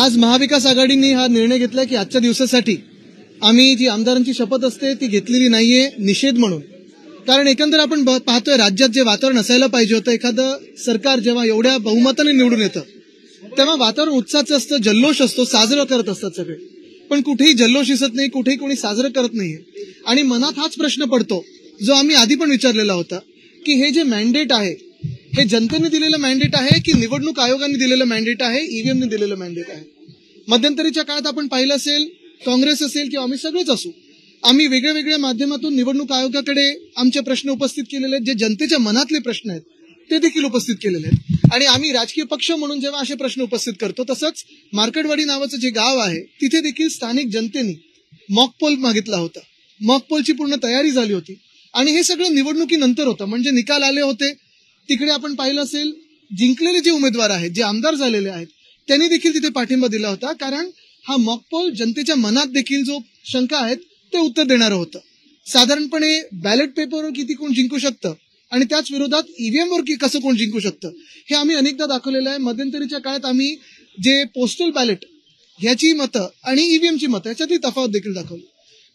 आज महाविकास आघाडीने हा निर्णय घेतला की आजच्या दिवसासाठी आम्ही जी आमदारांची शपथ असते ती घेतलेली नाहीये, निषेध म्हणून. कारण एकंदर आपण पाहतोय राज्यात जे वातावरण असायला पाहिजे होतं, एखादं सरकार जेव्हा एवढ्या बहुमताने निवडून येतं तेव्हा वातावरण उत्साहाचं असतं, जल्लोष असतो, साजरं करत असतात सगळे. पण कुठेही जल्लोष दिसत नाही, कुठेही कोणी साजरं करत नाहीये. आणि मनात हाच प्रश्न पडतो जो आम्ही आधी पण विचारलेला होता की हे जे मॅन्डेट आहे हे जनतेने दिलेलं मॅन्डेट आहे की निवडणूक आयोगाने दिलेलं मॅन्डेट आहे, ईव्हीएमने दिलेलं मॅन्डेट आहे. मध्यंतरीच्या काळात आपण पाहिलं असेल, काँग्रेस असेल किंवा आम्ही सगळेच असू, आम्ही वेगळ्या वेगळ्या माध्यमातून निवडणूक आयोगाकडे आमचे प्रश्न उपस्थित केलेले आहेत. जे जनतेच्या मनातले प्रश्न आहेत ते देखील उपस्थित केलेले आहेत. आणि आम्ही राजकीय पक्ष म्हणून जेव्हा असे प्रश्न उपस्थित करतो, तसंच मार्केटवाडी नावाचं जे गाव आहे तिथे देखील स्थानिक जनतेने मॉकपोल मागितला होता. मॉकपोलची पूर्ण तयारी झाली होती आणि हे सगळं निवडणुकीनंतर होतं. म्हणजे निकाल आले होते, तिकडे आपण पाहिलं असेल जिंकलेले जे उमेदवार आहेत, जे आमदार झालेले आहेत, त्यांनी देखील तिथे पाठिंबा दिला होता. कारण हा मॉकपोल जनतेच्या मनात देखील जो शंका आहेत ते उत्तर देणारं होतं. साधारणपणे बॅलेट पेपरवर किती कोण जिंकू शकतं आणि त्याच विरोधात ईव्हीएमवर कसं कोण जिंकू शकतं हे आम्ही अनेकदा दाखवलेलं आहे. मध्यंतरीच्या काळात आम्ही जे पोस्टल बॅलेट ह्याची मतं आणि ईव्हीएमची मतं याच्यातली तफावत देखील दाखवली.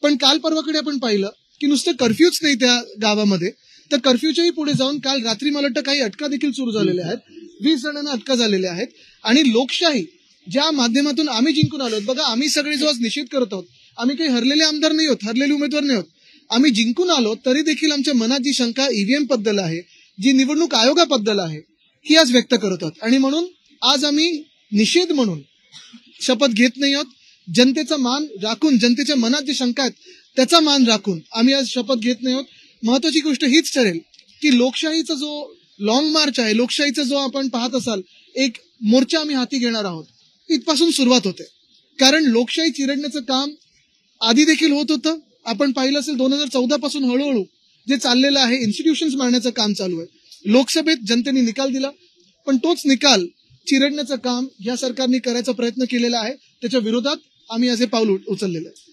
पण काल परवाकडे आपण पाहिलं की नुसतं कर्फ्यूच नाही त्या गावामध्ये, तर कर्फ्यूच्याही पुढे जाऊन काल रात्री मला वाटतं काही अटका देखील सुरू झालेल्या आहेत. 20 जणांना अटका झालेल्या आहेत. आणि लोकशाही ज्या माध्यमातून आम्ही जिंकून आलो, बघा आम्ही सगळे जो आज निषेध करत आहोत, आम्ही काही हरलेले आमदार नाही आहोत, हरलेले उमेदवार नाही आहोत. आम्ही जिंकून आलो तरी देखील आमच्या मनात जी शंका ईव्हीएम बद्दल आहे, जी निवडणूक आयोगाबद्दल आहे, ही आज व्यक्त करत आहोत. आणि म्हणून आज आम्ही निषेध म्हणून शपथ घेत नाही आहोत. जनतेचा मान राखून, जनतेच्या मनात जी शंका आहेत त्याचा मान राखून आम्ही आज शपथ घेत नाही आहोत. महत्वाची गोष्ट हीच ठरेल की लोकशाहीचा जो लॉंग मार्च आहे, लोकशाहीचा जो आपण पाहत असाल एक मोर्चा आम्ही हाती घेणार आहोत, इथपासून सुरुवात होते. कारण लोकशाही चिरडण्याचं काम आधी देखील होत होतं. आपण पाहिलं असेल 2014 पासून हळूहळू जे चाललेलं आहे, इन्स्टिट्यूशन्स मारण्याचं काम चालू आहे. लोकसभेत जनतेने निकाल दिला, पण तोच निकाल चिरडण्याचं काम या सरकारने करायचा प्रयत्न केलेला आहे. त्याच्या विरोधात आम्ही असे पाऊल उचललेलं आहे.